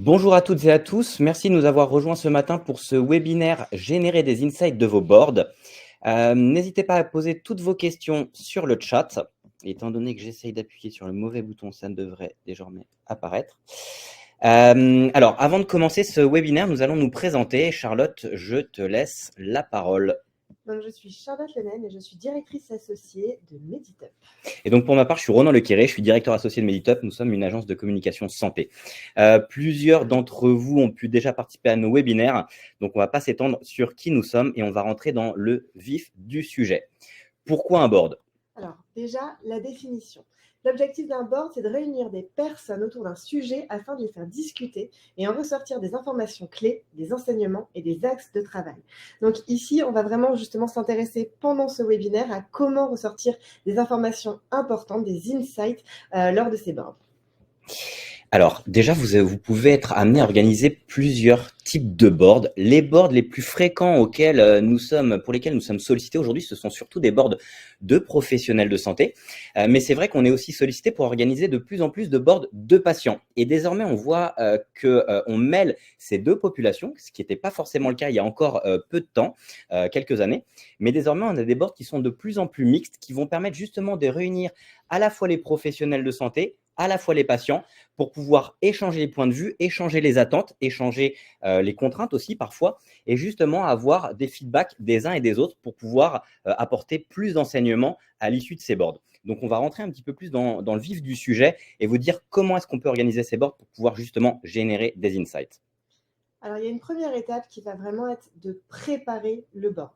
Bonjour à toutes et à tous. Merci de nous avoir rejoints ce matin pour ce webinaire Générer des insights de vos boards. N'hésitez pas à poser toutes vos questions sur le chat. Étant donné que j'essaye d'appuyer sur le mauvais bouton, ça ne devrait désormais apparaître. Alors, avant de commencer ce webinaire, nous allons nous présenter. Charlotte, je te laisse la parole. Donc, je suis Charlotte Lenaine et je suis directrice associée de Meditup. Et donc, pour ma part, je suis Ronan Lequéré, je suis directeur associé de Meditup. Nous sommes une agence de communication santé. Plusieurs d'entre vous ont pu déjà participer à nos webinaires. Donc, on ne va pas s'étendre sur qui nous sommes et on va rentrer dans le vif du sujet. Pourquoi un board ? Alors, déjà, la définition. L'objectif d'un board, c'est de réunir des personnes autour d'un sujet afin de les faire discuter et en ressortir des informations clés, des enseignements et des axes de travail. Donc ici, on va vraiment justement s'intéresser pendant ce webinaire à comment ressortir des informations importantes, des insights lors de ces boards. Alors, déjà, vous pouvez être amené à organiser plusieurs types de boards. Les boards les plus fréquents pour lesquels nous sommes sollicités aujourd'hui, ce sont surtout des boards de professionnels de santé. Mais c'est vrai qu'on est aussi sollicité pour organiser de plus en plus de boards de patients. Et désormais, on voit qu'on mêle ces deux populations, ce qui n'était pas forcément le cas il y a encore peu de temps, quelques années. Mais désormais, on a des boards qui sont de plus en plus mixtes, qui vont permettre justement de réunir à la fois les professionnels de santé, à la fois les patients, pour pouvoir échanger les points de vue, échanger les attentes, échanger les contraintes aussi parfois, et justement avoir des feedbacks des uns et des autres pour pouvoir apporter plus d'enseignements à l'issue de ces boards. Donc, on va rentrer un petit peu plus dans le vif du sujet et vous dire comment est-ce qu'on peut organiser ces boards pour pouvoir justement générer des insights. Alors, il y a une première étape qui va vraiment être de préparer le board.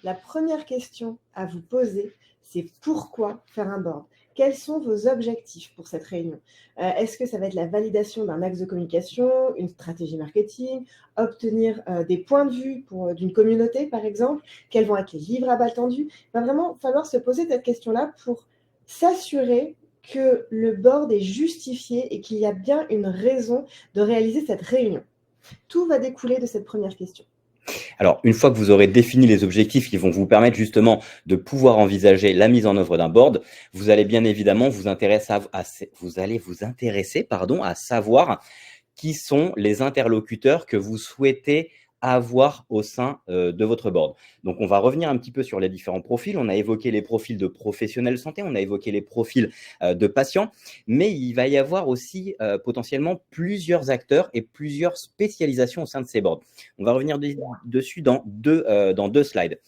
La première question à vous poser, c'est pourquoi faire un board ? Quels sont vos objectifs pour cette réunion ? Est-ce que ça va être la validation d'un axe de communication, une stratégie marketing, obtenir des points de vue d'une communauté, par exemple ? Quels vont être les livrables attendus ? Il va vraiment falloir se poser cette question-là pour s'assurer que le board est justifié et qu'il y a bien une raison de réaliser cette réunion. Tout va découler de cette première question. Alors, une fois que vous aurez défini les objectifs qui vont vous permettre justement de pouvoir envisager la mise en œuvre d'un board, vous allez bien évidemment vous intéresser à savoir qui sont les interlocuteurs que vous souhaitez avoir au sein de votre board. Donc, on va revenir un petit peu sur les différents profils. On a évoqué les profils de professionnels de santé, on a évoqué les profils de patients, mais il va y avoir aussi potentiellement plusieurs acteurs et plusieurs spécialisations au sein de ces boards. On va revenir dessus dans deux slides.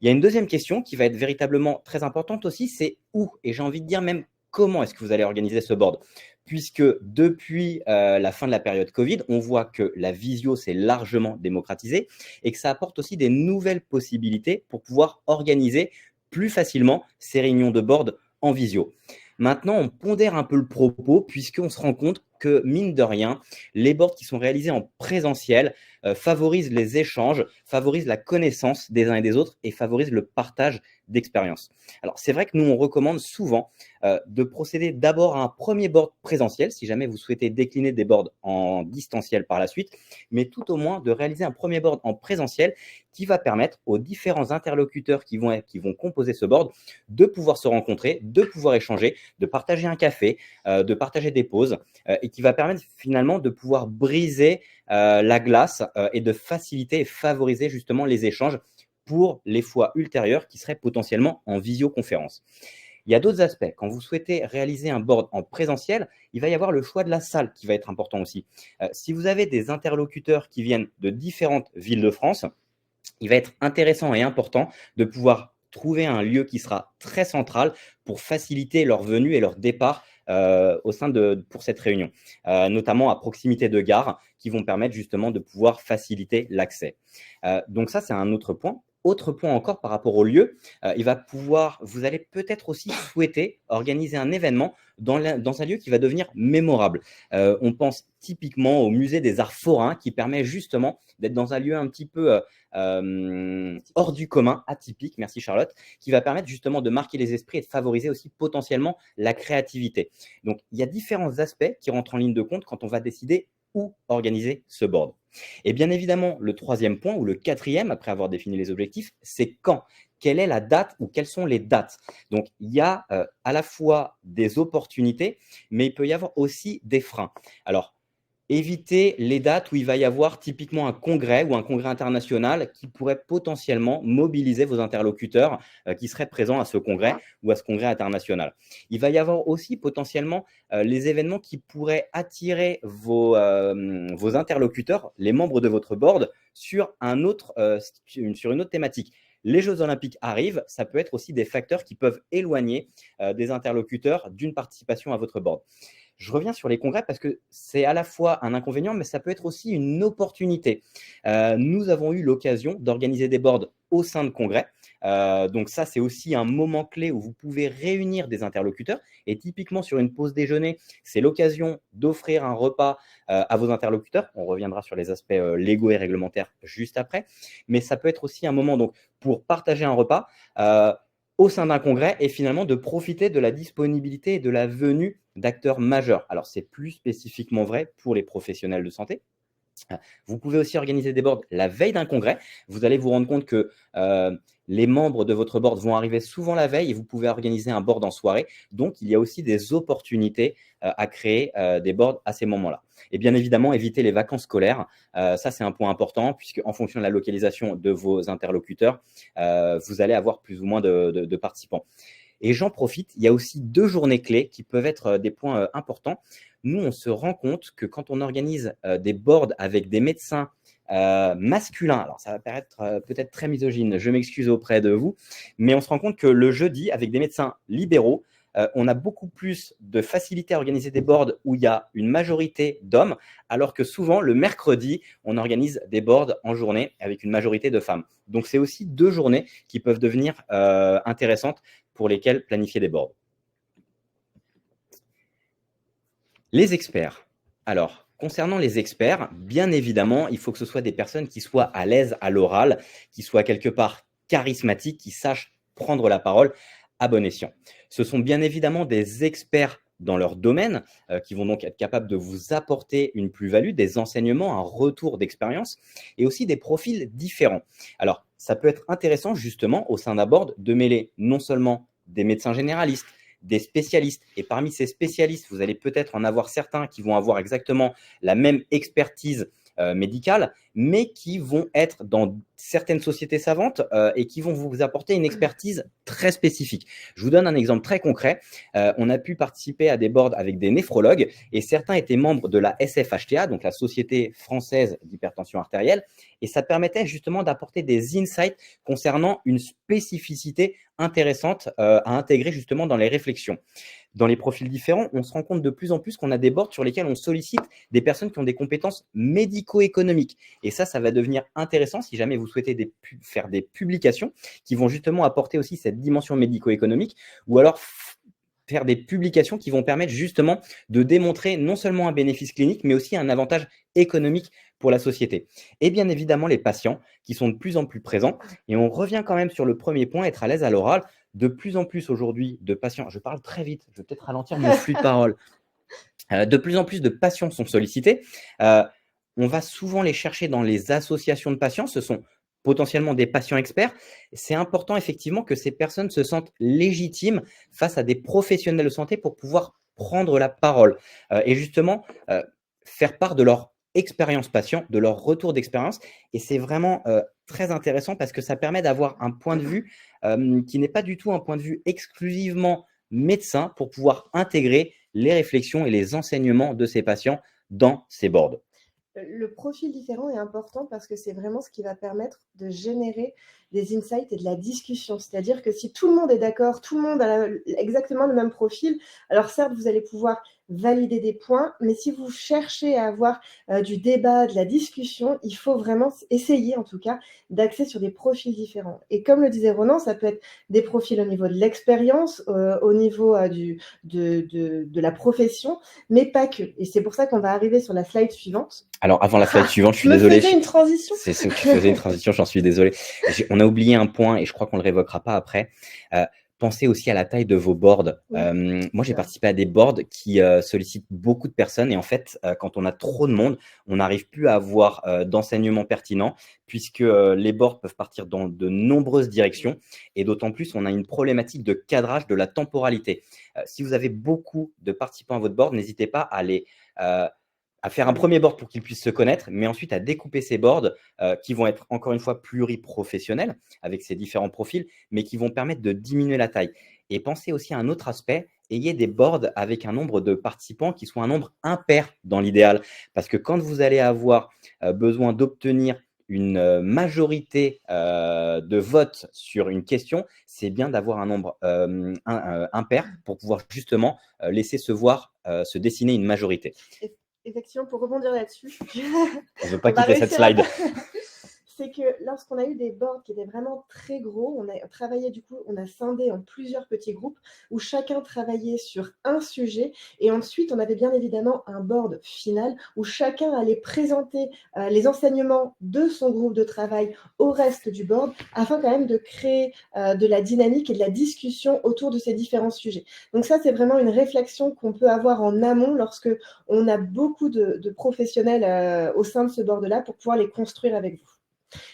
Il y a une deuxième question qui va être véritablement très importante aussi, c'est où, et j'ai envie de dire même comment est-ce que vous allez organiser ce board ? Puisque depuis la fin de la période Covid, on voit que la visio s'est largement démocratisée et que ça apporte aussi des nouvelles possibilités pour pouvoir organiser plus facilement ces réunions de board en visio. Maintenant, on pondère un peu le propos puisqu'on se rend compte que, mine de rien, les boards qui sont réalisés en présentiel favorisent les échanges, favorisent la connaissance des uns et des autres et favorisent le partage d'expériences. Alors, c'est vrai que nous, on recommande souvent de procéder d'abord à un premier board présentiel, si jamais vous souhaitez décliner des boards en distanciel par la suite, mais tout au moins de réaliser un premier board en présentiel qui va permettre aux différents interlocuteurs qui vont composer ce board de pouvoir se rencontrer, de pouvoir échanger, de partager un café, de partager des pauses, et qui va permettre finalement de pouvoir briser la glace et de faciliter et favoriser justement les échanges pour les fois ultérieures qui seraient potentiellement en visioconférence. Il y a d'autres aspects. Quand vous souhaitez réaliser un board en présentiel, il va y avoir le choix de la salle qui va être important aussi. Si vous avez des interlocuteurs qui viennent de différentes villes de France, il va être intéressant et important de pouvoir trouver un lieu qui sera très central pour faciliter leur venue et leur départ pour cette réunion, notamment à proximité de gares qui vont permettre justement de pouvoir faciliter l'accès. Donc ça, c'est un autre point. Autre point encore par rapport au lieu, vous allez peut-être aussi souhaiter organiser un événement dans un lieu qui va devenir mémorable. On pense typiquement au musée des Arts Forains qui permet justement d'être dans un lieu un petit peu hors du commun, atypique, merci Charlotte, qui va permettre justement de marquer les esprits et de favoriser aussi potentiellement la créativité. Donc, il y a différents aspects qui rentrent en ligne de compte quand on va décider où organiser ce board. Et bien évidemment, le troisième point ou le quatrième, après avoir défini les objectifs, c'est quand. Quelle est la date ou quelles sont les dates ? Donc, il y a à la fois des opportunités, mais il peut y avoir aussi des freins. Alors, Évitez les dates où il va y avoir typiquement un congrès ou un congrès international qui pourrait potentiellement mobiliser vos interlocuteurs qui seraient présents à ce congrès ou à ce congrès international. Il va y avoir aussi potentiellement les événements qui pourraient attirer vos interlocuteurs, les membres de votre board, sur une autre thématique. Les Jeux Olympiques arrivent, ça peut être aussi des facteurs qui peuvent éloigner des interlocuteurs d'une participation à votre board. Je reviens sur les congrès parce que c'est à la fois un inconvénient, mais ça peut être aussi une opportunité. Nous avons eu l'occasion d'organiser des boards au sein de congrès. Donc ça, c'est aussi un moment clé où vous pouvez réunir des interlocuteurs. Et typiquement, sur une pause déjeuner, c'est l'occasion d'offrir un repas à vos interlocuteurs. On reviendra sur les aspects légaux et réglementaires juste après. Mais ça peut être aussi un moment donc, pour partager un repas au sein d'un congrès et finalement de profiter de la disponibilité et de la venue d'acteurs majeurs. Alors, c'est plus spécifiquement vrai pour les professionnels de santé. Vous pouvez aussi organiser des boards la veille d'un congrès. Vous allez vous rendre compte que les membres de votre board vont arriver souvent la veille et vous pouvez organiser un board en soirée. Donc, il y a aussi des opportunités à créer des boards à ces moments-là. Et bien évidemment, éviter les vacances scolaires. Ça, c'est un point important puisque en fonction de la localisation de vos interlocuteurs, vous allez avoir plus ou moins de participants. Et j'en profite, il y a aussi 2 journées clés qui peuvent être des points importants. Nous, on se rend compte que quand on organise des boards avec des médecins masculins, alors ça va paraître peut-être très misogyne, je m'excuse auprès de vous, mais on se rend compte que le jeudi, avec des médecins libéraux, on a beaucoup plus de facilité à organiser des boards où il y a une majorité d'hommes, alors que souvent, le mercredi, on organise des boards en journée avec une majorité de femmes. Donc, c'est aussi 2 journées qui peuvent devenir intéressantes pour lesquelles planifier des boards. Les experts. Alors, concernant les experts, bien évidemment, il faut que ce soit des personnes qui soient à l'aise à l'oral, qui soient quelque part charismatiques, qui sachent prendre la parole à bon escient. Ce sont bien évidemment des experts dans leur domaine, qui vont donc être capables de vous apporter une plus-value, des enseignements, un retour d'expérience, et aussi des profils différents. Alors, ça peut être intéressant justement au sein d'un board de mêler non seulement des médecins généralistes, des spécialistes. Et parmi ces spécialistes, vous allez peut-être en avoir certains qui vont avoir exactement la même expertise médicale, mais qui vont être dans certaines sociétés savantes et qui vont vous apporter une expertise très spécifique. Je vous donne un exemple très concret. On a pu participer à des boards avec des néphrologues et certains étaient membres de la SFHTA, donc la Société française d'hypertension artérielle, et ça permettait justement d'apporter des insights concernant une spécificité intéressante à intégrer justement dans les réflexions. Dans les profils différents, on se rend compte de plus en plus qu'on a des boards sur lesquels on sollicite des personnes qui ont des compétences médico-économiques. Et ça va devenir intéressant si jamais vous souhaitez faire des publications qui vont justement apporter aussi cette dimension médico-économique ou alors faire des publications qui vont permettre justement de démontrer non seulement un bénéfice clinique, mais aussi un avantage économique pour la société. Et bien évidemment, les patients qui sont de plus en plus présents. Et on revient quand même sur le premier point, être à l'aise à l'oral. De plus en plus aujourd'hui de patients, je parle très vite, je vais peut-être ralentir mon flux de parole. De plus en plus de patients sont sollicités. On va souvent les chercher dans les associations de patients. Ce sont potentiellement des patients experts. C'est important effectivement que ces personnes se sentent légitimes face à des professionnels de santé pour pouvoir prendre la parole et justement faire part de leur expérience patient, de leur retour d'expérience. Et c'est vraiment très intéressant parce que ça permet d'avoir un point de vue qui n'est pas du tout un point de vue exclusivement médecin pour pouvoir intégrer les réflexions et les enseignements de ces patients dans ces boards. Le profil différent est important parce que c'est vraiment ce qui va permettre de générer des insights et de la discussion. C'est-à-dire que si tout le monde est d'accord, tout le monde a exactement le même profil, alors certes, vous allez pouvoir valider des points, mais si vous cherchez à avoir du débat, de la discussion, il faut vraiment essayer, en tout cas, d'axer sur des profils différents. Et comme le disait Ronan, ça peut être des profils au niveau de l'expérience, au niveau de la profession, mais pas que. Et c'est pour ça qu'on va arriver sur la slide suivante. Alors, avant la slide suivante, je suis désolé. Je me faisais une transition. C'est ce que tu faisais une transition, j'en suis désolé. On a oublié un point et je crois qu'on ne le révoquera pas après. Pensez aussi à la taille de vos boards. Oui, moi, j'ai participé à des boards qui sollicitent beaucoup de personnes et en fait, quand on a trop de monde, on n'arrive plus à avoir d'enseignement pertinent puisque les boards peuvent partir dans de nombreuses directions et d'autant plus, on a une problématique de cadrage de la temporalité. Si vous avez beaucoup de participants à votre board, n'hésitez pas à les à faire un premier board pour qu'ils puissent se connaître, mais ensuite à découper ces boards qui vont être encore une fois pluriprofessionnels avec ces différents profils, mais qui vont permettre de diminuer la taille. Et pensez aussi à un autre aspect, ayez des boards avec un nombre de participants qui soit un nombre impair dans l'idéal. Parce que quand vous allez avoir besoin d'obtenir une majorité de votes sur une question, c'est bien d'avoir un nombre impair pour pouvoir justement laisser se dessiner une majorité. Effectivement, pour rebondir là-dessus, On ne veut pas on va quitter cette réussir à... slide. C'est que lorsqu'on a eu des boards qui étaient vraiment très gros, on a travaillé du coup, on a scindé en plusieurs petits groupes où chacun travaillait sur un sujet et ensuite on avait bien évidemment un board final où chacun allait présenter les enseignements de son groupe de travail au reste du board afin quand même de créer de la dynamique et de la discussion autour de ces différents sujets. Donc ça, c'est vraiment une réflexion qu'on peut avoir en amont lorsque on a beaucoup de professionnels au sein de ce board-là pour pouvoir les construire avec vous.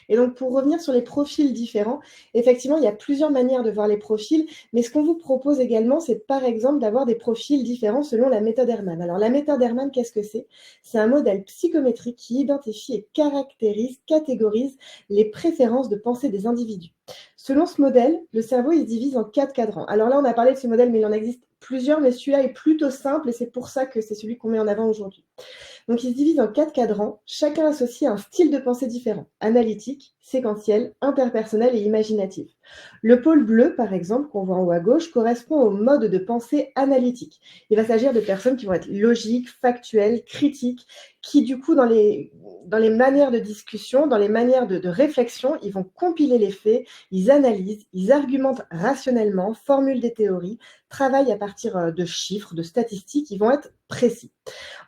Et donc, pour revenir sur les profils différents, effectivement, il y a plusieurs manières de voir les profils, mais ce qu'on vous propose également, c'est par exemple d'avoir des profils différents selon la méthode Hermann. Alors, la méthode Hermann, qu'est-ce que c'est? C'est un modèle psychométrique qui identifie et caractérise, catégorise les préférences de pensée des individus. Selon ce modèle, le cerveau, il se divise en 4 cadrans. Alors là, on a parlé de ce modèle, mais il en existe plusieurs, mais celui-là est plutôt simple et c'est pour ça que c'est celui qu'on met en avant aujourd'hui. Donc, il se divise en 4 cadrans, chacun associé à un style de pensée différent, analytique, séquentiel, interpersonnel et imaginatif. Le pôle bleu, par exemple, qu'on voit en haut à gauche, correspond au mode de pensée analytique. Il va s'agir de personnes qui vont être logiques, factuelles, critiques, qui du coup, dans les manières de discussion, dans les manières de réflexion, ils vont compiler les faits, ils analysent, ils argumentent rationnellement, formulent des théories, travaillent à partir de chiffres, de statistiques, ils vont être précis.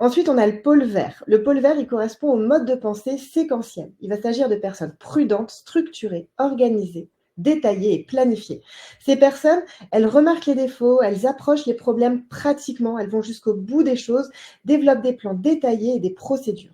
Ensuite, on a le pôle vert. Le pôle vert, il correspond au mode de pensée séquentiel. Il va s'agir de personnes prudentes, structurées, organisées, détaillées et planifiées. Ces personnes, elles remarquent les défauts, elles approchent les problèmes pratiquement, elles vont jusqu'au bout des choses, développent des plans détaillés et des procédures.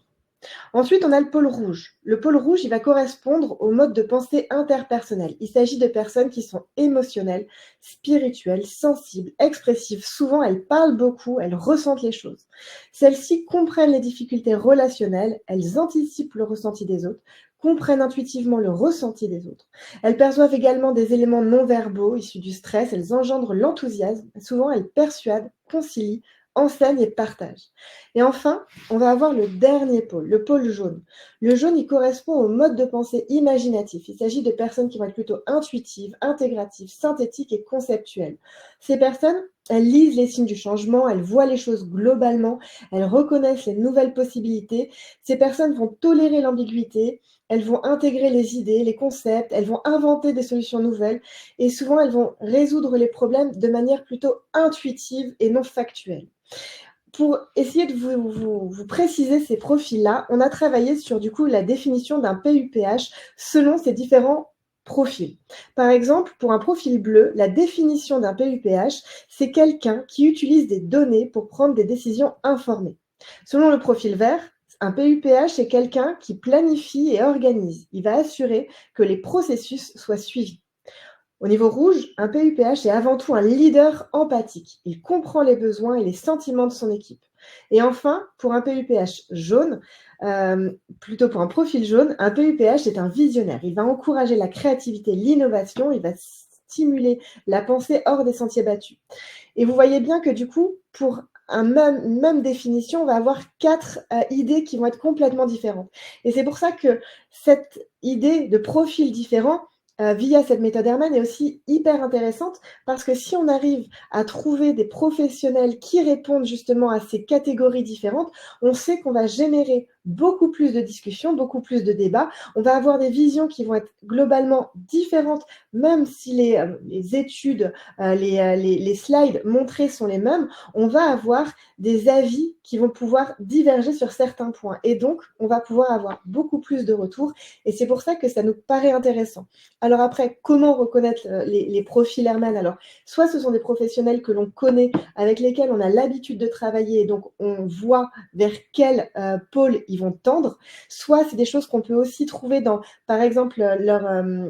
Ensuite, on a le pôle rouge. Le pôle rouge, il va correspondre au mode de pensée interpersonnel. Il s'agit de personnes qui sont émotionnelles, spirituelles, sensibles, expressives. Souvent, elles parlent beaucoup, elles ressentent les choses. Celles-ci comprennent les difficultés relationnelles, elles anticipent le ressenti des autres, comprennent intuitivement le ressenti des autres. Elles perçoivent également des éléments non verbaux issus du stress, elles engendrent l'enthousiasme. Souvent, elles persuadent, concilient, enseignent et partagent. Et enfin, on va avoir le dernier pôle, le pôle jaune. Le jaune, il correspond au mode de pensée imaginatif. Il s'agit de personnes qui vont être plutôt intuitives, intégratives, synthétiques et conceptuelles. Ces personnes, elles lisent les signes du changement, elles voient les choses globalement, elles reconnaissent les nouvelles possibilités. Ces personnes vont tolérer l'ambiguïté, elles vont intégrer les idées, les concepts, elles vont inventer des solutions nouvelles et souvent elles vont résoudre les problèmes de manière plutôt intuitive et non factuelle. Pour essayer de vous préciser ces profils-là, on a travaillé sur du coup la définition d'un PUPH selon ces différents profils. Par exemple, pour un profil bleu, la définition d'un PUPH, c'est quelqu'un qui utilise des données pour prendre des décisions informées. Selon le profil vert, un PUPH, c'est quelqu'un qui planifie et organise. Il va assurer que les processus soient suivis. Au niveau rouge, un PUPH est avant tout un leader empathique. Il comprend les besoins et les sentiments de son équipe. Et enfin, pour un PUPH jaune, plutôt pour un profil jaune, un PUPH est un visionnaire. Il va encourager la créativité, l'innovation, il va stimuler la pensée hors des sentiers battus. Et vous voyez bien que du coup, pour une même définition, on va avoir 4 idées qui vont être complètement différentes. Et c'est pour ça que cette idée de profil différent, via cette méthode Hermann est aussi hyper intéressante parce que si on arrive à trouver des professionnels qui répondent justement à ces catégories différentes, on sait qu'on va générer beaucoup plus de discussions, beaucoup plus de débats. On va avoir des visions qui vont être globalement différentes, même si les études, les slides montrés sont les mêmes, on va avoir des avis qui vont pouvoir diverger sur certains points. Et donc, on va pouvoir avoir beaucoup plus de retours. Et c'est pour ça que ça nous paraît intéressant. Alors après, comment reconnaître les profils Hermann? Alors, soit ce sont des professionnels que l'on connaît, avec lesquels on a l'habitude de travailler, et donc on voit vers quel pôle ils vont tendre, soit c'est des choses qu'on peut aussi trouver dans, par exemple,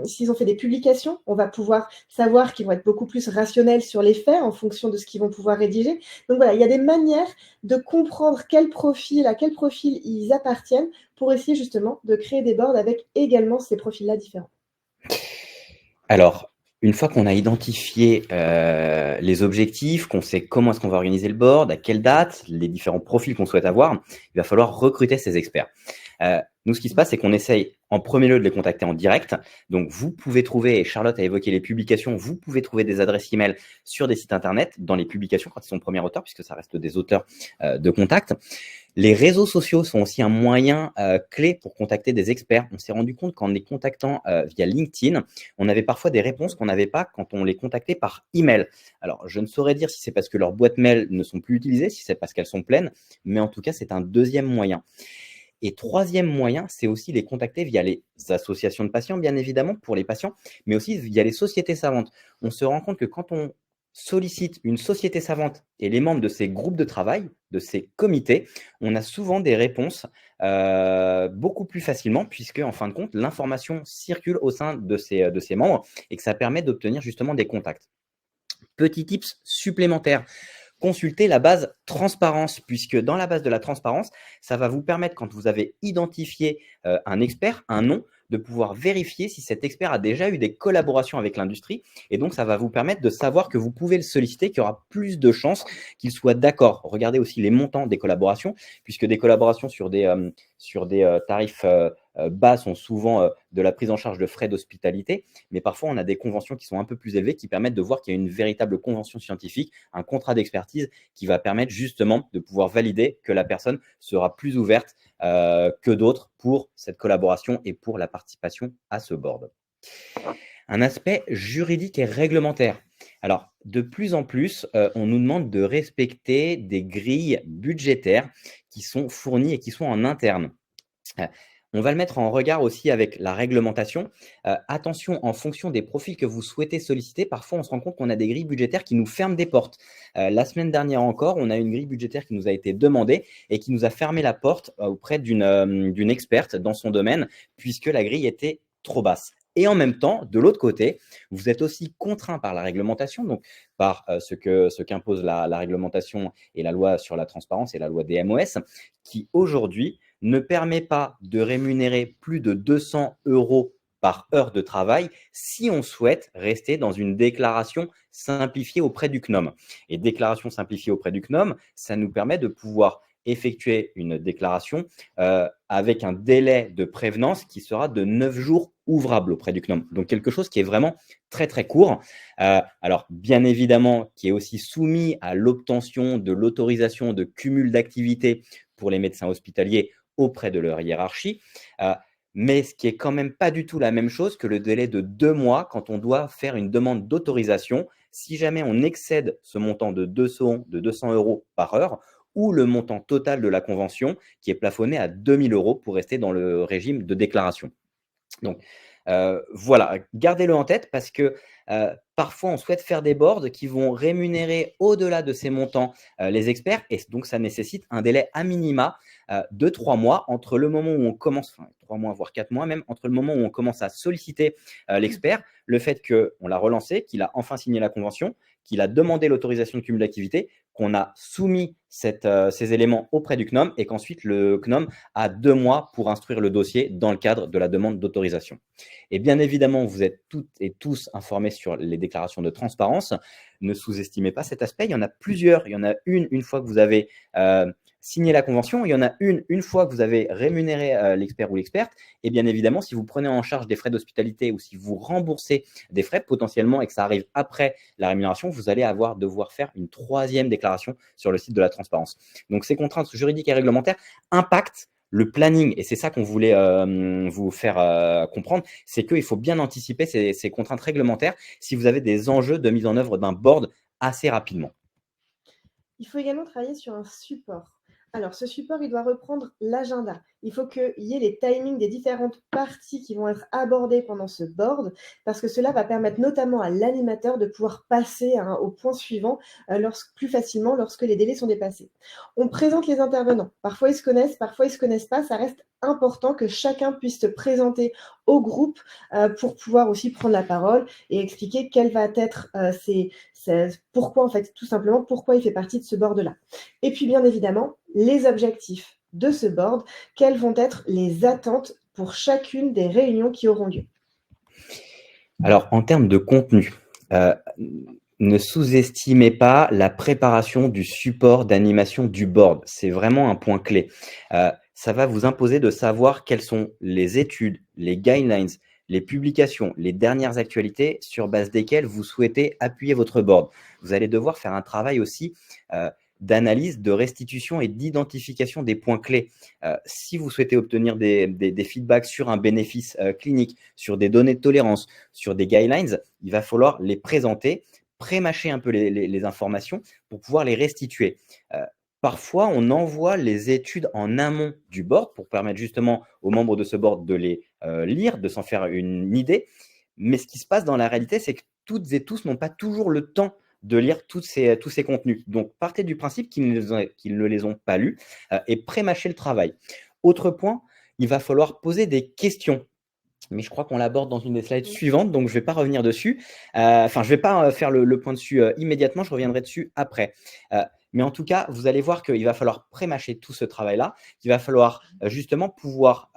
s'ils ont fait des publications, on va pouvoir savoir qu'ils vont être beaucoup plus rationnels sur les faits en fonction de ce qu'ils vont pouvoir rédiger. Donc voilà, il y a des manières de comprendre à quel profil ils appartiennent pour essayer justement de créer des boards avec également ces profils-là différents. Alors, une fois qu'on a identifié les objectifs, qu'on sait comment est-ce qu'on va organiser le board, à quelle date, les différents profils qu'on souhaite avoir, il va falloir recruter ces experts. Nous, ce qui se passe, c'est qu'on essaye en premier lieu de les contacter en direct. Donc, vous pouvez trouver, et Charlotte a évoqué les publications, vous pouvez trouver des adresses email sur des sites internet, dans les publications quand ils sont premiers auteurs, puisque ça reste des auteurs de contact. Les réseaux sociaux sont aussi un moyen clé pour contacter des experts. On s'est rendu compte qu'en les contactant via LinkedIn, on avait parfois des réponses qu'on n'avait pas quand on les contactait par email. Alors, je ne saurais dire si c'est parce que leurs boîtes mail ne sont plus utilisées, si c'est parce qu'elles sont pleines, mais en tout cas, c'est un deuxième moyen. Et troisième moyen, c'est aussi les contacter via les associations de patients, bien évidemment, pour les patients, mais aussi via les sociétés savantes. On se rend compte que quand on sollicite une société savante et les membres de ces groupes de travail, de ces comités, on a souvent des réponses beaucoup plus facilement, puisque en fin de compte, l'information circule au sein de ces membres et que ça permet d'obtenir justement des contacts. Petit tips supplémentaire, consultez la base transparence, puisque dans la base de la transparence, ça va vous permettre, quand vous avez identifié un expert, un nom, de pouvoir vérifier si cet expert a déjà eu des collaborations avec l'industrie. Et donc, ça va vous permettre de savoir que vous pouvez le solliciter, qu'il y aura plus de chances qu'il soit d'accord. Regardez aussi les montants des collaborations, puisque des collaborations sur des tarifs bas sont souvent de la prise en charge de frais d'hospitalité, mais parfois on a des conventions qui sont un peu plus élevées qui permettent de voir qu'il y a une véritable convention scientifique, un contrat d'expertise qui va permettre justement de pouvoir valider que la personne sera plus ouverte que d'autres pour cette collaboration et pour la participation à ce board. Un aspect juridique et réglementaire. Alors, de plus en plus, on nous demande de respecter des grilles budgétaires qui sont fournies et qui sont en interne. On va le mettre en regard aussi avec la réglementation. Attention, en fonction des profils que vous souhaitez solliciter, parfois on se rend compte qu'on a des grilles budgétaires qui nous ferment des portes. La semaine dernière encore, on a une grille budgétaire qui nous a été demandée et qui nous a fermé la porte auprès d'une experte dans son domaine, puisque la grille était trop basse. Et en même temps, de l'autre côté, vous êtes aussi contraint par la réglementation, donc par ce qu'impose la réglementation et la loi sur la transparence et la loi des MOS, qui aujourd'hui ne permet pas de rémunérer plus de 200 € par heure de travail si on souhaite rester dans une déclaration simplifiée auprès du CNOM. Et déclaration simplifiée auprès du CNOM, ça nous permet de pouvoir effectuer une déclaration avec un délai de prévenance qui sera de 9 jours ouvrables auprès du CNOM. Donc, quelque chose qui est vraiment très, très court. Alors, bien évidemment, qui est aussi soumis à l'obtention de l'autorisation de cumul d'activités pour les médecins hospitaliers auprès de leur hiérarchie. Mais ce qui est quand même pas du tout la même chose que le délai de 2 mois quand on doit faire une demande d'autorisation. Si jamais on excède ce montant de 200 € par heure, ou le montant total de la convention qui est plafonné à 2 000 € pour rester dans le régime de déclaration. Donc, voilà, gardez-le en tête parce que parfois, on souhaite faire des boards qui vont rémunérer au-delà de ces montants les experts et donc ça nécessite un délai à minima de 3 mois entre le moment où on commence, enfin 3 mois, voire 4 mois même, entre le moment où on commence à solliciter l'expert, le fait qu'on l'a relancé, qu'il a enfin signé la convention, qu'il a demandé l'autorisation de cumul d'activité, qu'on a soumis ces éléments auprès du CNOM et qu'ensuite le CNOM a 2 mois pour instruire le dossier dans le cadre de la demande d'autorisation. Et bien évidemment, vous êtes toutes et tous informés sur les déclarations de transparence. Ne sous-estimez pas cet aspect. Il y en a plusieurs. Il y en a une fois que vous avez signé la convention. Il y en a une fois que vous avez rémunéré l'expert ou l'experte. Et bien évidemment, si vous prenez en charge des frais d'hospitalité ou si vous remboursez des frais potentiellement et que ça arrive après la rémunération, vous allez devoir faire une 3e déclaration sur le site de la transparence. Donc, ces contraintes juridiques et réglementaires impactent le planning, et c'est ça qu'on voulait vous faire comprendre, c'est qu'il faut bien anticiper ces contraintes réglementaires si vous avez des enjeux de mise en œuvre d'un board assez rapidement. Il faut également travailler sur un support. Alors, ce support, il doit reprendre l'agenda. Il faut qu'il y ait les timings des différentes parties qui vont être abordées pendant ce board, parce que cela va permettre notamment à l'animateur de pouvoir passer au point suivant plus facilement lorsque les délais sont dépassés. On présente les intervenants. Parfois, ils se connaissent, parfois, ils ne se connaissent pas. Ça reste important que chacun puisse se présenter au groupe pour pouvoir aussi prendre la parole et expliquer quel va être pourquoi, en fait, tout simplement, pourquoi il fait partie de ce board-là. Et puis, bien évidemment, les objectifs de ce board, quelles vont être les attentes pour chacune des réunions qui auront lieu. Alors, en termes de contenu, ne sous-estimez pas la préparation du support d'animation du board. C'est vraiment un point clé. Ça va vous imposer de savoir quelles sont les études, les guidelines, les publications, les dernières actualités sur base desquelles vous souhaitez appuyer votre board. Vous allez devoir faire un travail aussi d'analyse, de restitution et d'identification des points clés. Si vous souhaitez obtenir des feedbacks sur un bénéfice clinique, sur des données de tolérance, sur des guidelines, il va falloir les présenter, pré-mâcher un peu les informations pour pouvoir les restituer. Parfois, on envoie les études en amont du board pour permettre justement aux membres de ce board de les lire, de s'en faire une idée. Mais ce qui se passe dans la réalité, c'est que toutes et tous n'ont pas toujours le temps de lire tous ces contenus. Donc, partez du principe qu'ils ne les ont pas lus et pré-mâchez le travail. Autre point, il va falloir poser des questions. Mais je crois qu'on l'aborde dans une des slides suivantes, donc je ne vais pas revenir dessus. Je ne vais pas faire le point dessus immédiatement, je reviendrai dessus après. Mais en tout cas, vous allez voir qu'il va falloir pré-mâcher tout ce travail-là, qu'il va falloir justement pouvoir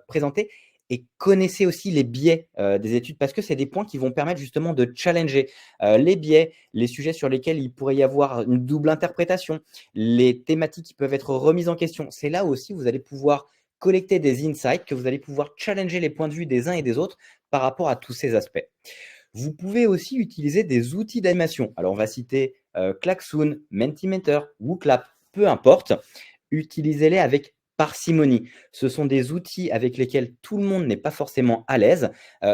présenter et connaissez aussi les biais des études parce que c'est des points qui vont permettre justement de challenger les biais, les sujets sur lesquels il pourrait y avoir une double interprétation, les thématiques qui peuvent être remises en question. C'est là aussi où vous allez pouvoir collecter des insights, que vous allez pouvoir challenger les points de vue des uns et des autres par rapport à tous ces aspects. Vous pouvez aussi utiliser des outils d'animation. Alors, on va citer Klaxoon, Mentimeter, WooClap, peu importe. Utilisez-les avec parcimonie. Ce sont des outils avec lesquels tout le monde n'est pas forcément à l'aise.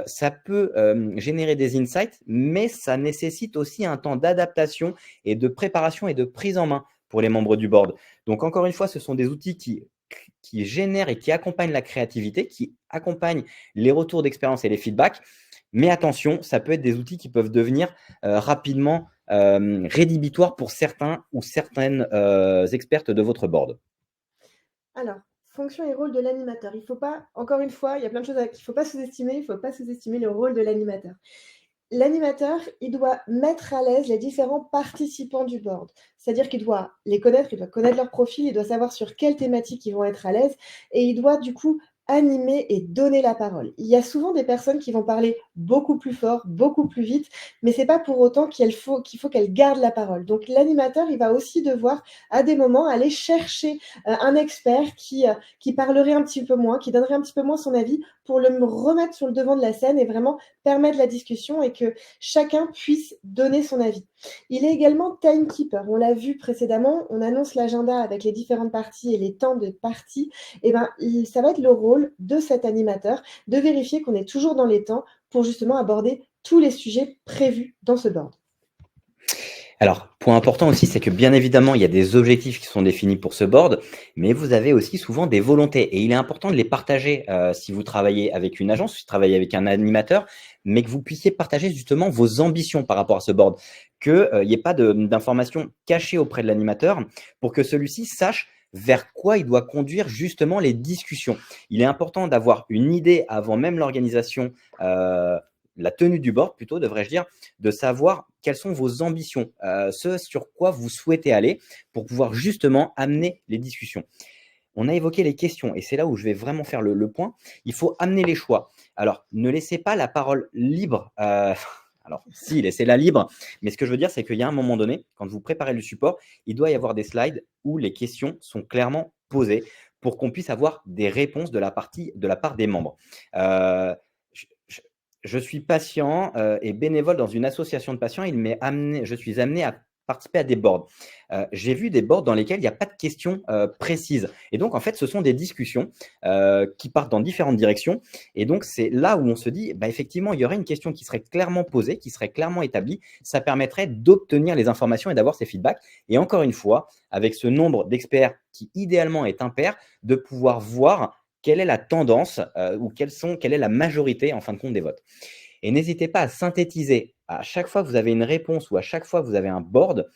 Ça peut générer des insights, mais ça nécessite aussi un temps d'adaptation et de préparation et de prise en main pour les membres du board. Donc, encore une fois, ce sont des outils qui génèrent et qui accompagnent la créativité, qui accompagnent les retours d'expérience et les feedbacks. Mais attention, ça peut être des outils qui peuvent devenir rapidement rédhibitoires pour certains ou certaines expertes de votre board. Alors, fonction et rôle de l'animateur. Il ne faut pas, encore une fois, il y a plein de choses qu'il ne faut pas sous-estimer. Il ne faut pas sous-estimer le rôle de l'animateur. L'animateur, il doit mettre à l'aise les différents participants du board. C'est-à-dire qu'il doit les connaître, il doit connaître leur profil, il doit savoir sur quelle thématique ils vont être à l'aise et il doit du coup animer et donner la parole. Il y a souvent des personnes qui vont parler beaucoup plus fort, beaucoup plus vite, mais c'est pas pour autant qu'il faut qu'elles gardent la parole. Donc l'animateur, il va aussi devoir à des moments aller chercher un expert qui parlerait un petit peu moins, qui donnerait un petit peu moins son avis pour le remettre sur le devant de la scène et vraiment permettre la discussion et que chacun puisse donner son avis. Il est également timekeeper. On l'a vu précédemment, on annonce l'agenda avec les différentes parties et les temps de partie. Et ben, ça va être le rôle de cet animateur de vérifier qu'on est toujours dans les temps pour justement aborder tous les sujets prévus dans ce board. Alors, point important aussi, c'est que bien évidemment, il y a des objectifs qui sont définis pour ce board, mais vous avez aussi souvent des volontés. Et il est important de les partager si vous travaillez avec une agence, si vous travaillez avec un animateur, mais que vous puissiez partager justement vos ambitions par rapport à ce board. Qu'il n'y ait pas d'informations cachées auprès de l'animateur pour que celui-ci sache vers quoi il doit conduire justement les discussions. Il est important d'avoir une idée avant même l'organisation, la tenue du board plutôt, devrais-je dire, de savoir quelles sont vos ambitions, ce sur quoi vous souhaitez aller pour pouvoir justement amener les discussions. On a évoqué les questions et c'est là où je vais vraiment faire le point. Il faut amener les choix. Alors, ne laissez pas la parole libre. Alors, si, laissez-la libre. Mais ce que je veux dire, c'est qu'il y a un moment donné, quand vous préparez le support, il doit y avoir des slides où les questions sont clairement posées pour qu'on puisse avoir des réponses de la part des membres. Je suis patient et bénévole dans une association de patients. Je suis amené à participer à des boards. J'ai vu des boards dans lesquels il n'y a pas de questions précises. Et donc, en fait, ce sont des discussions qui partent dans différentes directions. Et donc, c'est là où on se dit, bah, effectivement, il y aurait une question qui serait clairement posée, qui serait clairement établie. Ça permettrait d'obtenir les informations et d'avoir ces feedbacks. Et encore une fois, avec ce nombre d'experts qui idéalement est impair, de pouvoir voir quelle est la tendance ou quelle est la majorité en fin de compte des votes. Et n'hésitez pas à synthétiser. À chaque fois que vous avez une réponse ou à chaque fois que vous avez un board,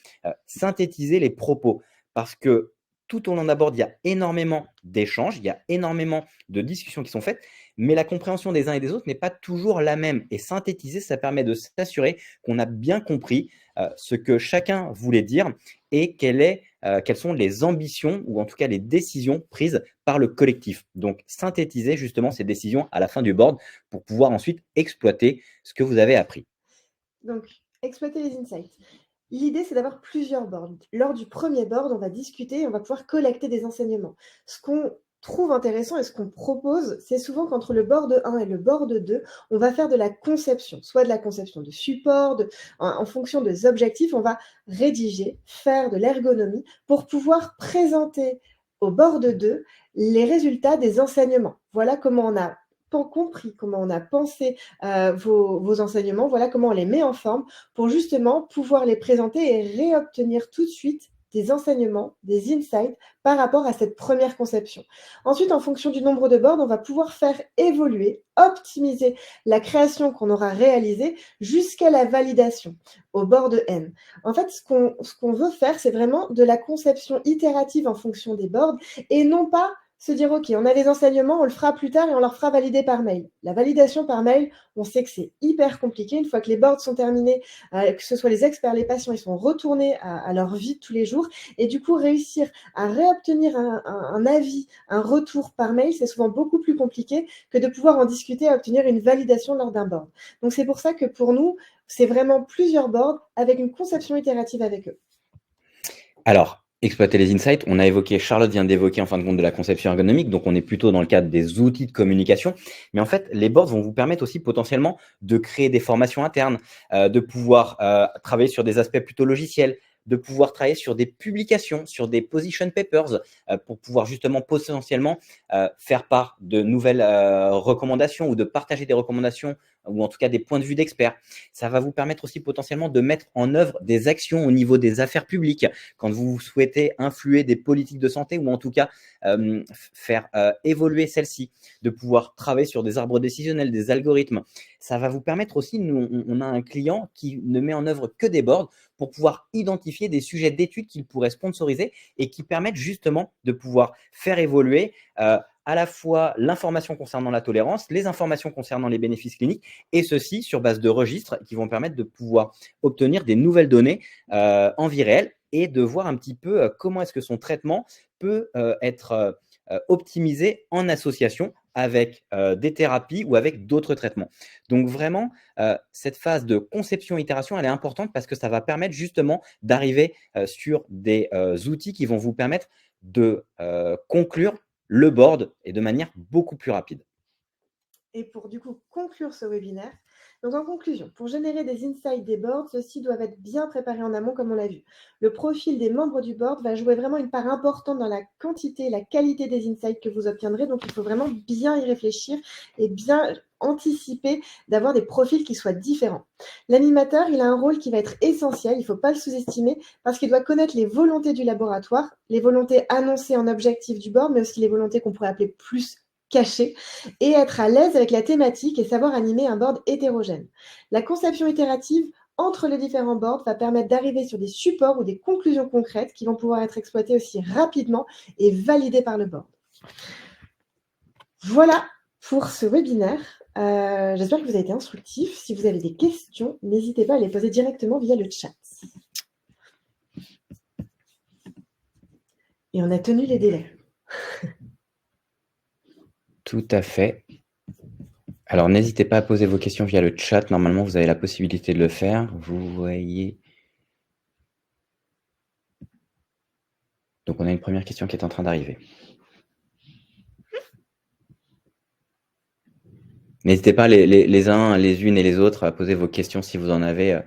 synthétisez les propos. Parce que tout au long d'un board, il y a énormément d'échanges, il y a énormément de discussions qui sont faites, mais la compréhension des uns et des autres n'est pas toujours la même. Et synthétiser, ça permet de s'assurer qu'on a bien compris ce que chacun voulait dire et quelles sont les ambitions ou en tout cas les décisions prises par le collectif. Donc, synthétiser justement ces décisions à la fin du board pour pouvoir ensuite exploiter ce que vous avez appris. Donc, exploiter les insights. L'idée, c'est d'avoir plusieurs boards. Lors du premier board, on va discuter et on va pouvoir collecter des enseignements. Ce qu'on trouve intéressant et ce qu'on propose, c'est souvent qu'entre le board 1 et le board 2, on va faire de la conception, soit de la conception de support, en fonction des objectifs, on va rédiger, faire de l'ergonomie pour pouvoir présenter au board 2 les résultats des enseignements. Voilà comment on a compris, comment on a pensé vos enseignements, voilà comment on les met en forme pour justement pouvoir les présenter et réobtenir tout de suite des enseignements, des insights par rapport à cette première conception. Ensuite, en fonction du nombre de boards, on va pouvoir faire évoluer, optimiser la création qu'on aura réalisée jusqu'à la validation au board N. En fait, ce qu'on veut faire, c'est vraiment de la conception itérative en fonction des boards et non pas se dire, OK, on a les enseignements, on le fera plus tard et on leur fera valider par mail. La validation par mail, on sait que c'est hyper compliqué. Une fois que les boards sont terminés, que ce soit les experts, les patients, ils sont retournés à leur vie de tous les jours. Et du coup, réussir à réobtenir un avis, un retour par mail, c'est souvent beaucoup plus compliqué que de pouvoir en discuter et obtenir une validation lors d'un board. Donc, c'est pour ça que pour nous, c'est vraiment plusieurs boards avec une conception itérative avec eux. Alors, exploiter les insights, on a évoqué, Charlotte vient d'évoquer en fin de compte de la conception ergonomique, donc on est plutôt dans le cadre des outils de communication. Mais en fait, les boards vont vous permettre aussi potentiellement de créer des formations internes, de pouvoir travailler sur des aspects plutôt logiciels, de pouvoir travailler sur des publications, sur des position papers, pour pouvoir justement potentiellement faire part de nouvelles recommandations ou de partager des recommandations ou en tout cas des points de vue d'experts. Ça va vous permettre aussi potentiellement de mettre en œuvre des actions au niveau des affaires publiques quand vous souhaitez influer des politiques de santé ou en tout cas faire évoluer celles-ci, de pouvoir travailler sur des arbres décisionnels, des algorithmes. Ça va vous permettre aussi, nous, on a un client qui ne met en œuvre que des boards pour pouvoir identifier des sujets d'études qu'il pourrait sponsoriser et qui permettent justement de pouvoir faire évoluer à la fois l'information concernant la tolérance, les informations concernant les bénéfices cliniques, et ceci sur base de registres qui vont permettre de pouvoir obtenir des nouvelles données en vie réelle et de voir un petit peu comment est-ce que son traitement peut être optimisé en association avec des thérapies ou avec d'autres traitements. Donc vraiment, cette phase de conception-itération, elle est importante parce que ça va permettre justement d'arriver sur des outils qui vont vous permettre de conclure le board et de manière beaucoup plus rapide. Et pour du coup conclure ce webinaire, donc en conclusion, pour générer des insights des boards, ceux-ci doivent être bien préparés en amont comme on l'a vu. Le profil des membres du board va jouer vraiment une part importante dans la quantité et la qualité des insights que vous obtiendrez, donc il faut vraiment bien y réfléchir et bien anticiper d'avoir des profils qui soient différents. L'animateur, il a un rôle qui va être essentiel, il ne faut pas le sous-estimer, parce qu'il doit connaître les volontés du laboratoire, les volontés annoncées en objectif du board, mais aussi les volontés qu'on pourrait appeler plus cachées, et être à l'aise avec la thématique et savoir animer un board hétérogène. La conception itérative entre les différents boards va permettre d'arriver sur des supports ou des conclusions concrètes qui vont pouvoir être exploitées aussi rapidement et validées par le board. Voilà pour ce webinaire. J'espère que vous avez été instructif. Si vous avez des questions, n'hésitez pas à les poser directement via le chat. Et on a tenu les délais. Tout à fait. Alors, n'hésitez pas à poser vos questions via le chat. Normalement, vous avez la possibilité de le faire. Vous voyez. Donc, on a une première question qui est en train d'arriver. N'hésitez pas les uns, les unes et les autres à poser vos questions si vous en avez.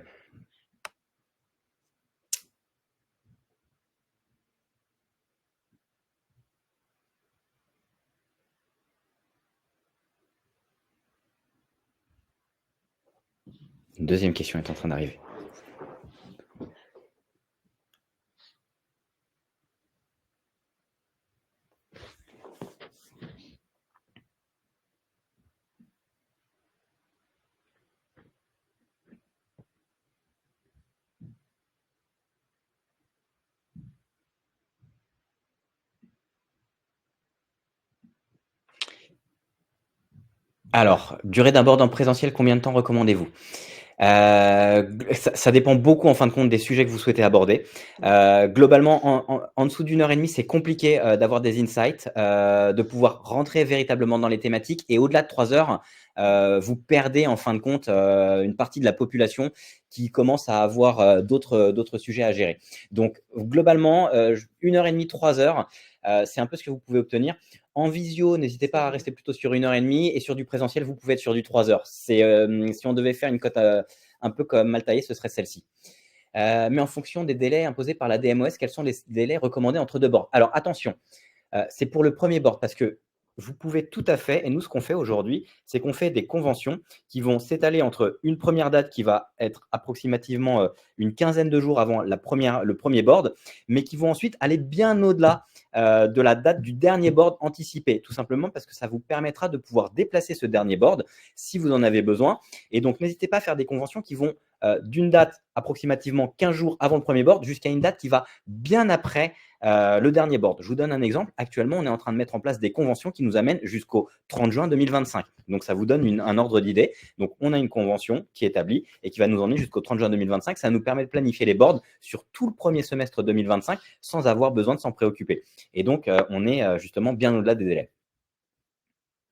Une deuxième question est en train d'arriver. Alors, durée d'un board en présentiel, combien de temps recommandez-vous? Ça dépend beaucoup en fin de compte des sujets que vous souhaitez aborder. Globalement, en dessous d'une heure et demie, c'est compliqué d'avoir des insights, de pouvoir rentrer véritablement dans les thématiques. Et au-delà de 3 heures, vous perdez en fin de compte une partie de la population qui commence à avoir d'autres sujets à gérer. Donc, globalement, 1 heure et demie, 3 heures, c'est un peu ce que vous pouvez obtenir. En visio, n'hésitez pas à rester plutôt sur 1 heure et demie, et sur du présentiel, vous pouvez être sur du 3 heures. Si on devait faire une cote un peu comme mal taillée, ce serait celle-ci. Mais en fonction des délais imposés par la DMOS, quels sont les délais recommandés entre deux boards? Alors attention, c'est pour le premier board parce que vous pouvez tout à fait, et nous ce qu'on fait aujourd'hui, c'est qu'on fait des conventions qui vont s'étaler entre une première date qui va être approximativement une quinzaine de jours avant le premier board, mais qui vont ensuite aller bien au-delà de la date du dernier board anticipé, tout simplement parce que ça vous permettra de pouvoir déplacer ce dernier board si vous en avez besoin. Et donc n'hésitez pas à faire des conventions qui vont d'une date approximativement 15 jours avant le premier board jusqu'à une date qui va bien après le dernier board. Je vous donne un exemple. Actuellement, on est en train de mettre en place des conventions qui nous amènent jusqu'au 30 juin 2025. Donc, ça vous donne un ordre d'idée. Donc, on a une convention qui est établie et qui va nous emmener jusqu'au 30 juin 2025. Ça nous permet de planifier les boards sur tout le premier semestre 2025 sans avoir besoin de s'en préoccuper. Et donc, on est justement bien au-delà des délais.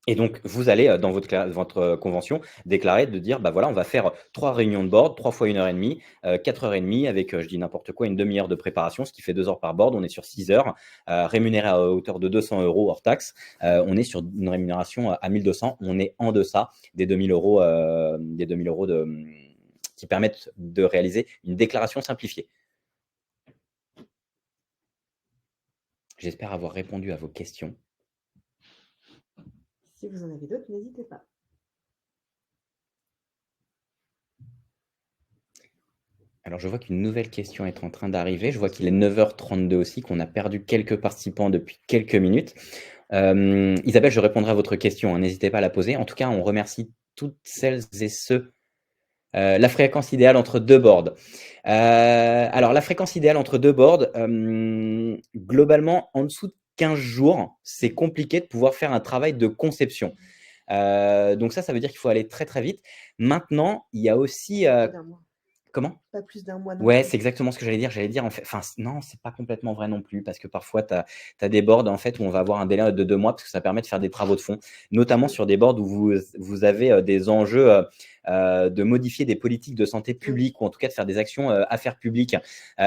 Et donc, vous allez dans votre convention déclarer de dire, bah voilà, on va faire 3 réunions de board, 3 fois 1 heure et demie, 4 heures et demie avec, je dis n'importe quoi, une demi-heure de préparation, ce qui fait 2 heures par board. On est sur 6 heures, rémunéré à hauteur de 200 € hors taxe. On est sur une rémunération à 1200. On est en deçà des 2000 euros, qui permettent de réaliser une déclaration simplifiée. J'espère avoir répondu à vos questions. Si vous en avez d'autres, n'hésitez pas. Alors, je vois qu'une nouvelle question est en train d'arriver. Je vois qu'il est 9h32 aussi, qu'on a perdu quelques participants depuis quelques minutes. Isabelle, je répondrai à votre question, hein, n'hésitez pas à la poser. En tout cas, on remercie toutes celles et ceux. La fréquence idéale entre deux boards. Alors, la fréquence idéale entre deux boards, globalement, en dessous de 15 jours, c'est compliqué de pouvoir faire un travail de conception. Donc ça veut dire qu'il faut aller très très vite. Maintenant, il y a aussi… D'un mois. Comment? Pas plus d'un mois non Ouais, plus. c'est exactement ce que j'allais dire. J'allais dire, en fait, enfin, non, c'est pas complètement vrai non plus, parce que parfois, tu as des boards en fait, où on va avoir un délai de 2 mois, parce que ça permet de faire des travaux de fond, notamment sur des boards où vous avez des enjeux de modifier des politiques de santé publique, ou en tout cas de faire des actions affaires publiques.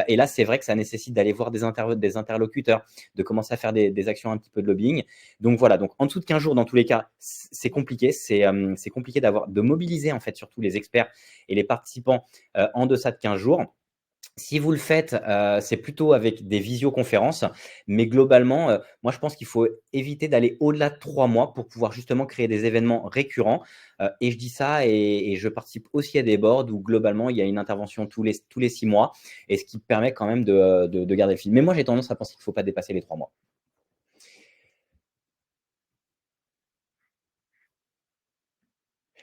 Et là, c'est vrai que ça nécessite d'aller voir des interlocuteurs, de commencer à faire des actions un petit peu de lobbying. Donc voilà, donc en dessous de 15 jours, dans tous les cas, c'est compliqué. C'est compliqué de mobiliser en fait surtout les experts et les participants en deçà de 15 jours. Si vous le faites, c'est plutôt avec des visioconférences, mais globalement, moi je pense qu'il faut éviter d'aller au-delà de 3 mois pour pouvoir justement créer des événements récurrents. Et je dis ça et je participe aussi à des boards où globalement il y a une intervention tous les 6 mois, et ce qui permet quand même de garder le fil. Mais moi j'ai tendance à penser qu'il ne faut pas dépasser les 3 mois.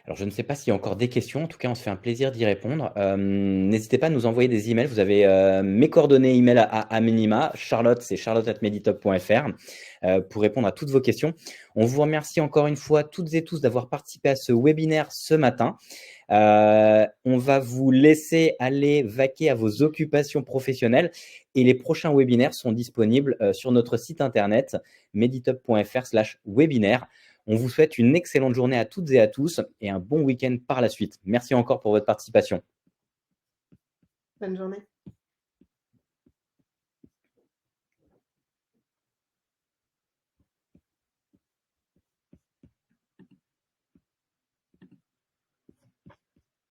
Alors, je ne sais pas s'il y a encore des questions. En tout cas, on se fait un plaisir d'y répondre. N'hésitez pas à nous envoyer des emails. Vous avez mes coordonnées email à minima. Charlotte, c'est charlotte@meditop.fr pour répondre à toutes vos questions. On vous remercie encore une fois toutes et tous d'avoir participé à ce webinaire ce matin. On va vous laisser aller vaquer à vos occupations professionnelles, et les prochains webinaires sont disponibles sur notre site internet meditop.fr/webinaire. On vous souhaite une excellente journée à toutes et à tous, et un bon week-end par la suite. Merci encore pour votre participation. Bonne journée.